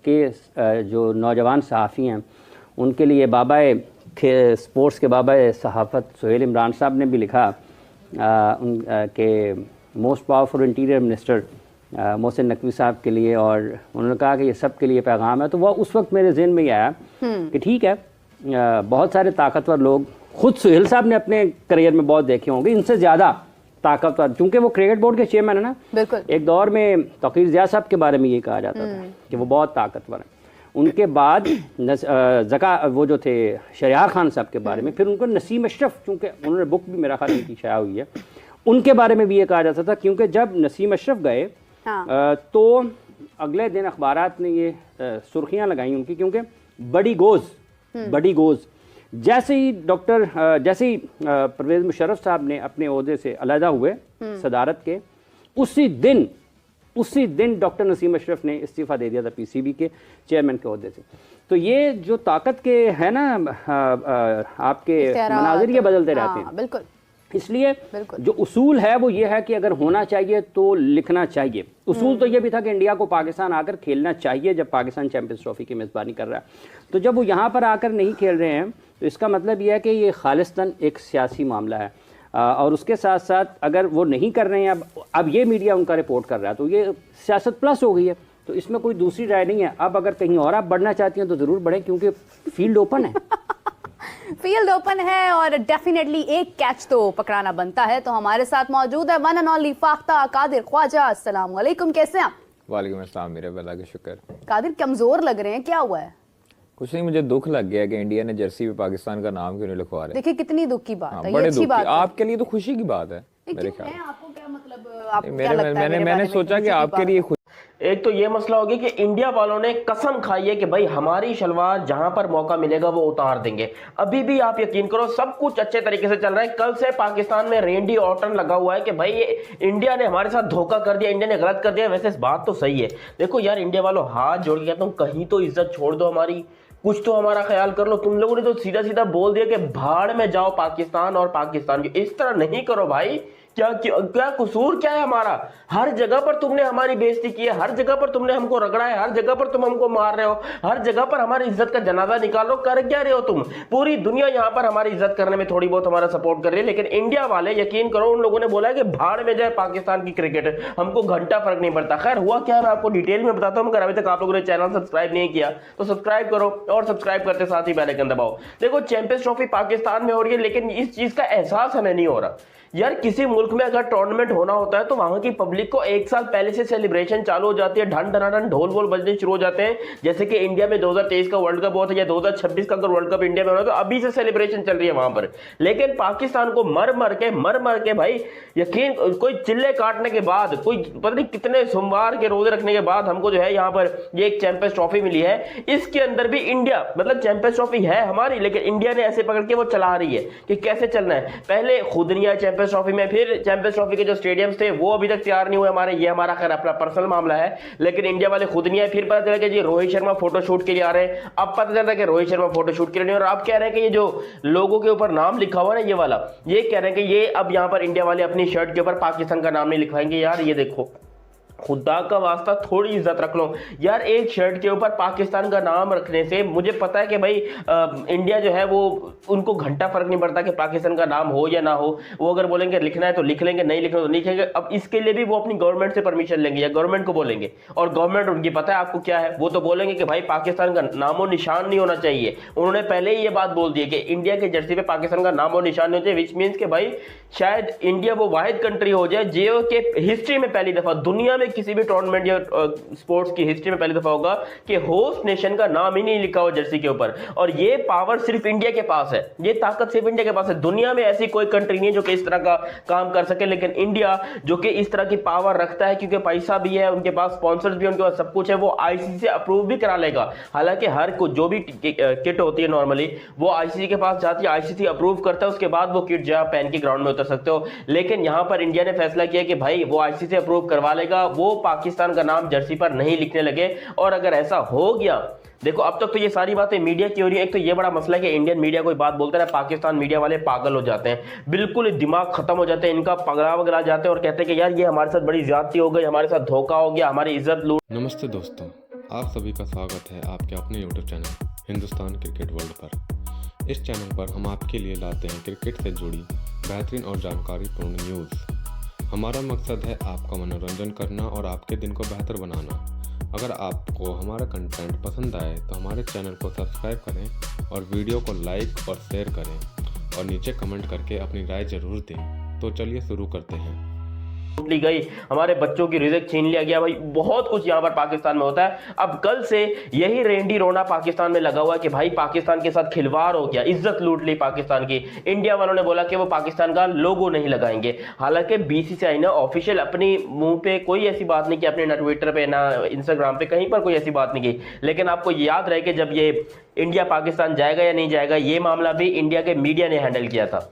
के जो नौजवान सहाफ़ी हैं उनके लिए बाबाए स्पोर्ट्स के बाबाए सहाफ़त सुहेल इमरान साहब ने भी लिखा के most powerful interior minister Mohsin Naqvi साहब के लिए, और उन्होंने कहा कि ये सब के लिए पैगाम है। तो वह उस वक्त मेरे जहन में ये आया कि ठीक है, बहुत सारे ताकतवर लोग, खुद सुहेल साहब ने अपने करियर में बहुत देखे होंगे इनसे ज़्यादा ताकतवर, चूँकि वो क्रिकेट बोर्ड के चेयरमैन है ना। बिल्कुल। एक दौर में तौकीर ज़िया साहब के बारे में ये कहा जाता था कि वो बहुत ताकतवर हैं। उनके बाद वो जो थे शरियार खान साहब के बारे में, फिर उनको नसीम अशरफ, चूँकि उन्होंने बुक भी मेरा ख्याल उनकी शाया हुई है, उनके बारे में भी ये कहा जाता था। क्योंकि जब नसीम अशरफ गए तो अगले दिन अखबारात ने ये सुर्खियाँ लगाई उनकी, क्योंकि बड़ी गोज़ जैसे ही परवेज़ मुशर्रफ साहब ने अपने ओहदे से अलहदा हुए सदारत के, उसी दिन डॉक्टर नसीम अशरफ ने इस्तीफ़ा दे दिया था पीसीबी के चेयरमैन के ओहदे से। तो ये जो ताकत के है ना, आपके मनाजिर ये बदलते रहते हैं। बिल्कुल। इसलिए जो उसूल है वो ये है कि अगर होना चाहिए तो लिखना चाहिए। उसूल तो ये भी था कि इंडिया को पाकिस्तान आकर खेलना चाहिए जब पाकिस्तान चैंपियंस ट्रॉफी की मेज़बानी कर रहा है। तो जब वो यहाँ पर आकर नहीं खेल रहे हैं तो इसका मतलब ये है कि ये खालिस्तन एक सियासी मामला है। और उसके साथ साथ अगर वो नहीं कर रहे हैं, अब ये मीडिया उनका रिपोर्ट कर रहा है, तो ये सियासत प्लस हो गई है। तो इसमें कोई दूसरी राय नहीं है। अब अगर कहीं और आप बढ़ना चाहती हैं तो ज़रूर बढ़ें, क्योंकि फील्ड ओपन है। फील्ड ओपन है और डेफिनेटली एक कैच तो पकड़ाना बनता है। तो हमारे साथ मौजूद है one and only Fakhta Qadir Khawaja. अस्सलाम वालेकुम, कैसे हैं आप? वालेकुम अस्सलाम, मेरे अल्लाह का शुक्र। कादिर कमजोर लग रहे हैं, क्या हुआ है? कुछ नहीं, मुझे दुख लग गया कि इंडिया ने जर्सी पे पाकिस्तान का नाम क्यों नहीं लिखवा रहे। देखिए कितनी दुख की बात है, बड़े अच्छी बात है। आपके लिए तो खुशी की बात है मेरे ख्याल। आपको क्या मतलब, आपको क्या लगता है? मैंने सोचा कि आपके लिए एक तो ये मसला हो गया कि इंडिया वालों ने कसम खाई है कि भाई हमारी शलवार जहां पर मौका मिलेगा वो उतार देंगे। अभी भी आप यकीन करो सब कुछ अच्छे तरीके से चल रहा है। कल से पाकिस्तान में रेंडी ऑर्टन लगा हुआ है कि भाई ये इंडिया ने हमारे साथ धोखा कर दिया, इंडिया ने गलत कर दिया। वैसे इस बात तो सही है। देखो यार, इंडिया वालों हाथ जोड़ के कहता हूं, कहीं तो इज्जत छोड़ दो हमारी, कुछ तो हमारा ख्याल कर लो। तुम लोगों ने तो सीधा सीधा बोल दिया कि भाड़ में जाओ पाकिस्तान और पाकिस्तान की। इस तरह नहीं करो भाई। क्या कसूर क्या है हमारा? हर जगह पर तुमने हमारी बेइज्जती की है, हर जगह पर तुमने हमको रगड़ा है, हर जगह पर तुम हमको मार रहे हो, हर जगह पर हमारी इज्जत का जनाजा निकाल रहे हो। कर क्या रहे हो तुम? पूरी दुनिया यहाँ पर हमारी इज्जत करने में थोड़ी बहुत हमारा सपोर्ट कर रही है, लेकिन इंडिया वाले यकीन करो उन लोगों ने बोला है कि भाड़ में जाए पाकिस्तान की क्रिकेट, हमको घंटा फर्क नहीं पड़ता। खैर हुआ क्या है मैं आपको डिटेल में बताता हूँ। अगर अभी तक आप लोगों ने चैनल सब्सक्राइब नहीं किया तो सब्सक्राइब करो, और सब्सक्राइब करते साथ ही बेल आइकन दबाओ। देखो चैंपियंस ट्रॉफी पाकिस्तान में हो रही है, लेकिन इस चीज का एहसास हमें नहीं हो रहा। यार किसी मुल्क में अगर टूर्नामेंट होना होता है तो वहां की पब्लिक को एक साल पहले से सेलिब्रेशन चालू हो जाती है, ढन ढनाढन ढोल वोल बजने शुरू हो जाते हैं। जैसे कि इंडिया में 2023 का वर्ल्ड कप हुआ था या 2026 का अगर वर्ल्ड कप इंडिया में होना तो अभी से सेलिब्रेशन चल रही है वहां पर। लेकिन पाकिस्तान को मर मर के भाई यकीन, कोई चिल्ले काटने के बाद, कोई पता नहीं कितने सोमवार के रोजे रखने के बाद हमको जो है यहाँ पर ये एक चैंपियंस ट्रॉफी मिली है। इसके अंदर भी इंडिया, मतलब चैंपियंस ट्रॉफी है हमारी, लेकिन इंडिया ने ऐसे पकड़ के वो चला रही है कि कैसे चलना है। पहले खुद नहीं आया चैंपियंस ट्रॉफी में, फिर चैंपियंस ट्रॉफी के जो स्टेडियम्स थे वो अभी तक तैयार नहीं हुए हमारे। ये हमारा खैर अपना पर्सनल मामला है, लेकिन इंडिया वाले खुद नहीं आए। फिर पता चला कि जी रोहित शर्मा फोटोशूट के लिए आ रहे हैं। अब पता चल रहा है कि रोहित शर्मा फोटोशूट के लिए नहीं, और अब कह रहे हैं कि ये जो लोगों के ऊपर नाम लिखा हुआ ना ये वाला, ये कह रहे हैं कि ये अब यहाँ पर इंडिया वाले अपनी शर्ट के ऊपर पाकिस्तान का नाम नहीं लिखवाएंगे। यार ये देखो, खुदा का वास्ता थोड़ी इज्जत रख लो यार। एक शर्ट के ऊपर पाकिस्तान का नाम रखने से मुझे पता है कि भाई इंडिया जो है वो उनको घंटा फर्क नहीं पड़ता कि पाकिस्तान का नाम हो या ना हो। वो अगर बोलेंगे लिखना है तो लिख लेंगे, नहीं लिखना तो नहीं लिखेंगे। अब इसके लिए भी वो अपनी गवर्नमेंट से परमिशन लेंगे या गवर्नमेंट को बोलेंगे, और गवर्नमेंट उनकी पता है आपको क्या है, वो तो बोलेंगे कि भाई पाकिस्तान का नामो निशान नहीं होना चाहिए। उन्होंने पहले ही ये बात बोल दी है कि इंडिया के जर्सी पे पाकिस्तान का नामो निशान नहीं होना चाहिए, विच मीन्स के भाई शायद इंडिया वो वाहिद कंट्री हो जाए जो कि हिस्ट्री में पहली दफा दुनिया में किसी भी टूर्नामेंट या स्पोर्ट्स की हिस्ट्री में पहली दफा होगा कि होस्ट नेशन का नाम ही नहीं लिखा हो जर्सी के ऊपर। और ये पावर सिर्फ इंडिया के पास है, ये ताकत सिर्फ इंडिया के पास है। दुनिया में ऐसी कोई कंट्री नहीं है जो कि इस तरह का काम कर सके, लेकिन इंडिया जो कि इस तरह की पावर रखता है क्योंकि पैसा भी है, उनके पास स्पॉन्सर्स भी, उनके पास सब कुछ है, वो आईसीसी से अप्रूव भी करा लेगा। हालांकि हर कुछ जो भी किट होती है नॉर्मली वो आईसीसी के पास जाती है, आईसीसी अप्रूव करता है, उसके बाद वो किट जो आप पहन के ग्राउंड में उतर सकते हो। लेकिन यहां पर इंडिया ने फैसला किया कि भाई वो आईसीसी अप्रूव करवा लेगा, वो पाकिस्तान का नाम जर्सी पर नहीं लिखने लगे। और अगर ऐसा हो गया, देखो अब तक तो ये सारी बातें मीडिया की हो रही है। एक तो ये बड़ा मसला है कि इंडियन मीडिया कोई बात बोलता है, पाकिस्तान मीडिया वाले पागल हो जाते हैं, बिल्कुल दिमाग खत्म हो जाते हैं, इनका पगला वगला जाते हैं और कहते हैं कि यार ये हमारे साथ बड़ी ज्यादती हो गई, हमारे साथ धोखा हो गया, हमारी इज्जत लूट। नमस्ते दोस्तों, आप सभी का स्वागत है आपके अपने YouTube channel Hindustan cricket world पर। इस चैनल पर हम आपके लिए लाते हैं क्रिकेट से जुड़ी बेहतरीन और जानकारीपूर्ण न्यूज़। हमारा मकसद है आपका मनोरंजन करना और आपके दिन को बेहतर बनाना। अगर आपको हमारा कंटेंट पसंद आए तो हमारे चैनल को सब्सक्राइब करें और वीडियो को लाइक और शेयर करें और नीचे कमेंट करके अपनी राय ज़रूर दें। तो चलिए शुरू करते हैं। ली गई, हमारे बच्चों की रिज़्क छीन लिया गया, भाई बहुत कुछ यहाँ पर पाकिस्तान में होता है। अब कल से यही रेंडी रोना पाकिस्तान में लगा हुआ है कि भाई पाकिस्तान के साथ खिलवाड़ हो गया, इज्जत लूट ली पाकिस्तान की। इंडिया वालों ने बोला कि वो पाकिस्तान का लोगो नहीं लगाएंगे। हालांकि बीसीसीआई ने ऑफिशियल अपनी मुंह पे कोई ऐसी बात नहीं की, अपने ना ट्विटर पे ना इंस्टाग्राम पे कहीं पर कोई ऐसी बात नहीं की। लेकिन आपको याद रहे कि जब ये इंडिया पाकिस्तान जाएगा या नहीं जाएगा, ये मामला भी इंडिया के मीडिया ने हैंडल किया था।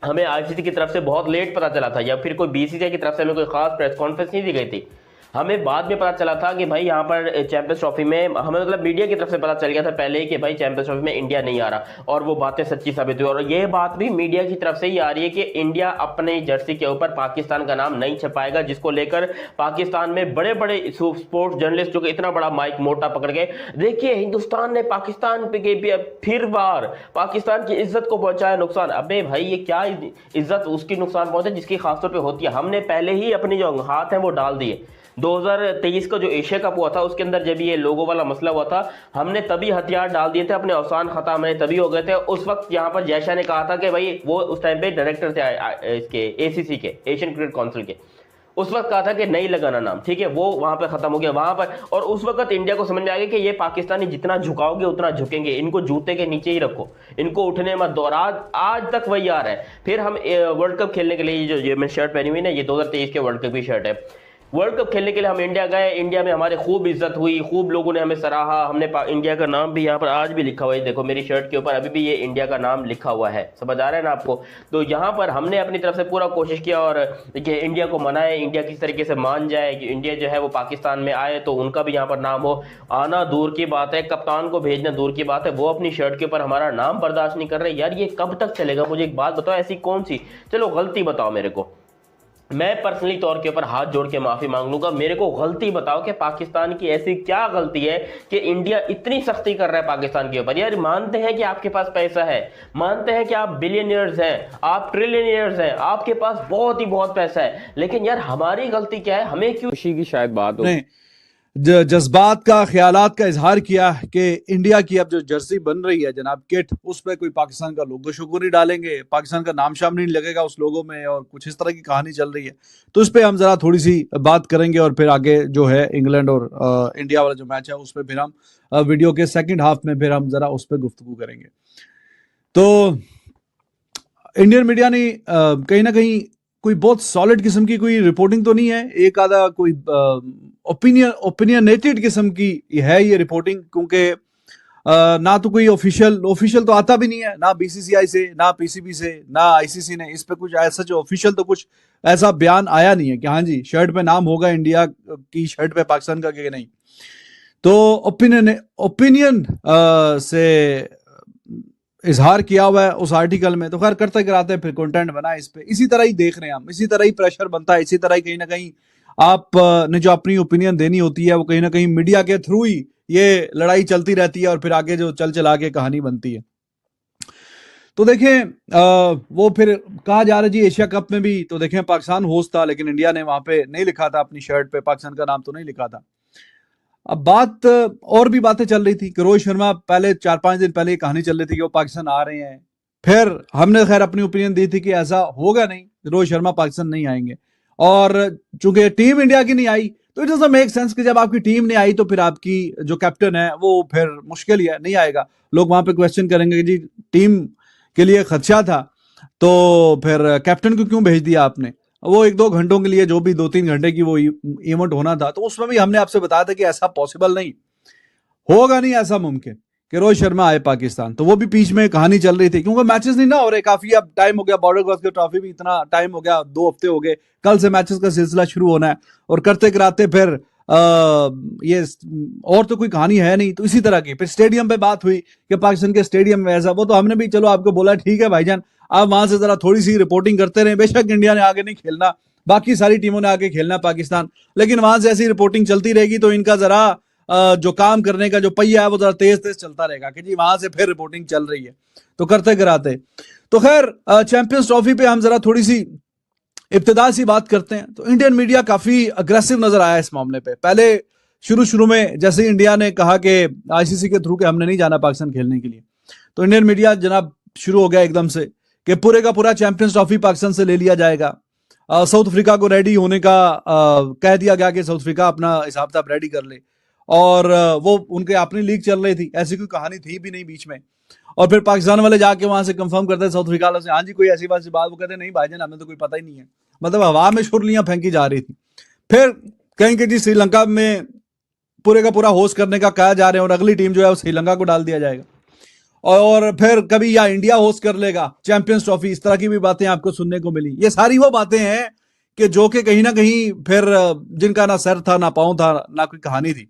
हमें आईसीसी की तरफ से बहुत लेट पता चला था, या फिर कोई बीसीसीआई की तरफ से हमें कोई खास प्रेस कॉन्फ्रेंस नहीं दी गई थी। हमें बाद में पता चला था कि भाई यहाँ पर चैंपियंस ट्रॉफी में हमें मतलब मीडिया की तरफ से पता चल गया था पहले ही कि भाई चैंपियंस ट्रॉफी में इंडिया नहीं आ रहा, और वो बातें सच्ची साबित हुई। और ये बात भी मीडिया की तरफ से ही आ रही है कि इंडिया अपने जर्सी के ऊपर पाकिस्तान का नाम नहीं छपाएगा, जिसको लेकर पाकिस्तान में बड़े बड़े स्पोर्ट्स जर्नलिस्ट जो कि इतना बड़ा माइक मोटा पकड़ के, देखिए हिंदुस्तान ने पाकिस्तान पे फिर बार पाकिस्तान की इज्जत को पहुंचाया नुकसान। अबे भाई ये क्या इज्जत उसकी नुकसान पहुंचे जिसकी खासतौर पर होती है। हमने पहले ही अपने जो हाथ हैं वो डाल दिए। 2023 का जो एशिया कप हुआ था उसके अंदर जब ये लोगो वाला मसला हुआ था, हमने तभी हथियार डाल दिए थे, अपने औसान खता हमने तभी हो गए थे। उस वक्त यहाँ पर जयशाह ने कहा था कि भाई वो उस टाइम पे डायरेक्टर थे इसके एसीसी के, एशियन क्रिकेट काउंसिल के, उस वक्त कहा था कि नहीं लगाना नाम, ठीक है, वो वहां पर खत्म हो गया वहां पर। और उस वक्त इंडिया को समझ में आ गया कि ये पाकिस्तानी जितना झुकाओगे उतना झुकेंगे, इनको जूते के नीचे ही रखो, इनको उठने मत दो। आज तक वही आ रहा है। फिर हम वर्ल्ड कप खेलने के लिए जो मैं शर्ट पहनी हुई ना, ये 2023 के वर्ल्ड कप की शर्ट है। वर्ल्ड कप खेलने के लिए हम इंडिया गए, इंडिया में हमारे खूब इज्जत हुई, खूब लोगों ने हमें सराहा। हमने इंडिया का नाम भी यहाँ पर आज भी लिखा हुआ है, देखो मेरी शर्ट के ऊपर अभी भी ये इंडिया का नाम लिखा हुआ है, समझ आ रहा है ना आपको। तो यहाँ पर हमने अपनी तरफ से पूरा कोशिश किया और कि इंडिया को मनाए, इंडिया किस तरीके से मान जाए कि इंडिया जो है वो पाकिस्तान में आए तो उनका भी यहाँ पर नाम हो। आना दूर की बात है, कप्तान को भेजना दूर की बात है, वो अपनी शर्ट के ऊपर हमारा नाम बर्दाश्त नहीं कर रहे। यार ये कब तक चलेगा? मुझे एक बात बताओ, ऐसी कौन सी चलो गलती बताओ मेरे को, मैं पर्सनली तौर के ऊपर हाथ जोड़ के माफी मांग लूंगा। मेरे को गलती बताओ कि पाकिस्तान की ऐसी क्या गलती है कि इंडिया इतनी सख्ती कर रहा है पाकिस्तान के ऊपर। यार मानते हैं कि आपके पास पैसा है, मानते हैं कि आप बिलियनियर्स हैं, आप ट्रिलियनियर्स हैं, आपके पास बहुत ही बहुत पैसा है, लेकिन यार हमारी गलती क्या है? हमें क्यों खुशी की शायद बात हो। जज्बात का, ख्यालात का इजहार किया कि इंडिया की अब जो जर्सी बन रही है जनाब किट, उस पर कोई पाकिस्तान का लोगो शोगो नहीं डालेंगे, पाकिस्तान का नाम शाम नहीं लगेगा उस लोगो में, और कुछ इस तरह की कहानी चल रही है। तो इस पर हम जरा थोड़ी सी बात करेंगे और फिर आगे जो है इंग्लैंड और इंडिया वाला जो मैच है उस पर फिर हम वीडियो के सेकेंड हाफ में फिर हम जरा उस पर गुफ्तगू करेंगे। तो इंडियन मीडिया ने कहीं ना कहीं कोई बहुत सॉलिड किस्म की कोई रिपोर्टिंग तो नहीं है, एक आधा कोई ओपिनियनेटेड किस्म की है ये रिपोर्टिंग, क्योंकि ना तो कोई ऑफिशियल तो आता भी नहीं है, ना बीसीसीआई से, ना पीसीबी से, ना आईसीसी ने इस पे कुछ ऐसा जो ऑफिशियल तो कुछ ऐसा बयान आया नहीं है कि हाँ जी शर्ट पे नाम होगा इंडिया की शर्ट पे पाकिस्तान का कि नहीं। तो ओपिनियन से इजहार किया हुआ है उस आर्टिकल में। तो खैर करते कराते फिर कंटेंट बना इस पे, इसी तरह ही देख रहे हैं हम, इसी तरह ही प्रेशर बनता है, इसी तरह ही कहीं ना कहीं आप ने जो अपनी ओपिनियन देनी होती है वो कहीं ना कहीं मीडिया के थ्रू ही ये लड़ाई चलती रहती है और फिर आगे जो चला के कहानी बनती है। तो देखें वो फिर कहा जा रहा है जी एशिया कप में भी तो देखें पाकिस्तान होस्ट था, लेकिन इंडिया ने वहां पे नहीं लिखा था, अपनी शर्ट पे पाकिस्तान का नाम तो नहीं लिखा था। अब बात और भी बातें चल रही थी कि रोहित शर्मा पहले 4-5 दिन पहले कहानी चल रही थी कि वो पाकिस्तान आ रहे हैं, फिर हमने खैर अपनी ओपिनियन दी थी कि ऐसा होगा नहीं, रोहित शर्मा पाकिस्तान नहीं आएंगे। और चूंकि टीम इंडिया की नहीं आई तो इट डजंट मेक सेंस कि जब आपकी टीम नहीं आई तो फिर आपकी जो कैप्टन है वो फिर मुश्किल ही है, नहीं आएगा। लोग वहां पे क्वेश्चन करेंगे कि जी टीम के लिए खदशा था तो फिर कैप्टन को क्यों भेज दिया आपने। वो 1-2 घंटों के लिए जो भी 2-3 घंटे की वो इवेंट होना था, तो उसमें भी हमने आपसे बताया था कि ऐसा पॉसिबल नहीं होगा, नहीं ऐसा मुमकिन कि रोहित शर्मा आए पाकिस्तान। तो वो भी बीच में कहानी चल रही थी क्योंकि मैचेस नहीं ना हो रहे, काफी अब टाइम हो गया, बॉर्डर गावस्कर ट्रॉफी भी इतना टाइम हो गया, 2 हफ्ते हो गए, कल से मैचेस का सिलसिला शुरू होना है और करते कराते फिर ये और तो कोई कहानी है नहीं। तो इसी तरह की फिर स्टेडियम पे बात हुई कि पाकिस्तान के स्टेडियम में ऐसा, वो तो हमने भी चलो आपको बोला ठीक है भाईजान आप वहां से जरा थोड़ी सी रिपोर्टिंग करते रहे, बेशक इंडिया ने आगे नहीं खेलना, बाकी सारी टीमों ने आगे खेलना पाकिस्तान, लेकिन वहां से ऐसी रिपोर्टिंग चलती रहेगी तो इनका जरा जो काम करने का जो पहिया है वो जरा तेज तेज चलता रहेगा कि जी वहां से फिर रिपोर्टिंग चल रही है, तो करते कराते। तो खैर चैंपियंस ट्रॉफी पे हम जरा थोड़ी सी इब्तिदा सी बात करते हैं। तो इंडियन मीडिया काफी अग्रेसिव नजर आया इस मामले पे। पहले शुरू में जैसे इंडिया ने कहा कि आईसीसी के थ्रू के हमने नहीं जाना पाकिस्तान खेलने के लिए, तो इंडियन मीडिया जनाब शुरू हो गया एकदम से कि पूरे का पूरा चैंपियंस ट्रॉफी पाकिस्तान से ले लिया जाएगा। साउथ अफ्रीका को रेडी होने का कह दिया गया कि साउथ अफ्रीका अपना हिसाब किताब रेडी कर ले, और वो उनके अपनी लीग चल रही थी, ऐसी कोई कहानी थी भी नहीं बीच में। और फिर पाकिस्तान वाले जाके वहां से कंफर्म करते साउथ अफ्रीका वालों से, हाँ जी कोई ऐसी बात, वो कहते नहीं भाईजान हमें तो कोई पता ही नहीं है। मतलब हवा में शुरलियां फेंकी जा रही थी। फिर कहेंगे जी श्रीलंका में पूरे का पूरा होस्ट करने का कहा जा रहे हैं और अगली टीम जो है वो श्रीलंका को डाल दिया जाएगा, और फिर कभी या इंडिया होस्ट कर लेगा चैंपियंस ट्रॉफी, इस तरह की भी बातें आपको सुनने को मिली। ये सारी वो बातें हैं कि जो कि कहीं ना कहीं फिर जिनका ना सर था ना पांव था ना कोई कहानी थी।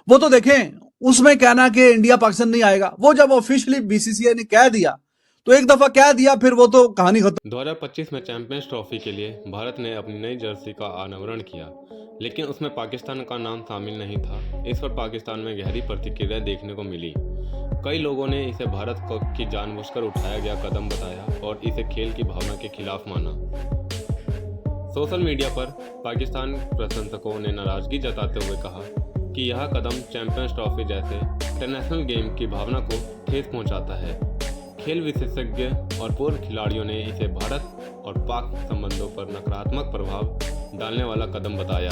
वो तो देखें, उसमें कहना कि इंडिया पाकिस्तान नहीं आएगा, वो जब ऑफिशियली बीसीसीआई ने कह दिया तो एक दफा कह दिया, फिर वो तो कहानी खत्म। 2025 में चैंपियंस ट्रॉफी के लिए भारत ने अपनी नई जर्सी का अनावरण किया, लेकिन उसमें पाकिस्तान का नाम शामिल नहीं था। इस पर पाकिस्तान में गहरी प्रतिक्रिया देखने को मिली। कई लोगों ने इसे भारत की जानबूझकर उठाया गया कदम बताया और इसे खेल की भावना के खिलाफ माना। सोशल मीडिया पर पाकिस्तान प्रशंसकों ने नाराजगी जताते हुए कहा कि यह कदम चैंपियंस ट्रॉफी जैसे इंटरनेशनल गेम की भावना को ठेस पहुंचाता है। खेल विशेषज्ञ और पूर्व खिलाड़ियों ने इसे भारत और पाक संबंधों पर नकारात्मक प्रभाव डालने वाला कदम बताया।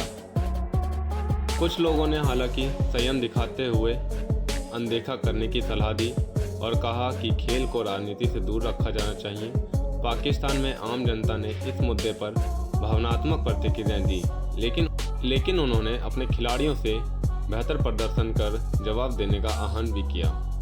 कुछ लोगों ने हालांकि संयम दिखाते हुए अनदेखा करने की सलाह दी और कहा कि खेल को राजनीति से दूर रखा जाना चाहिए। पाकिस्तान में आम जनता ने इस मुद्दे पर भावनात्मक प्रतिक्रिया दी, लेकिन उन्होंने अपने खिलाड़ियों से बेहतर प्रदर्शन कर जवाब देने का आह्वान भी किया।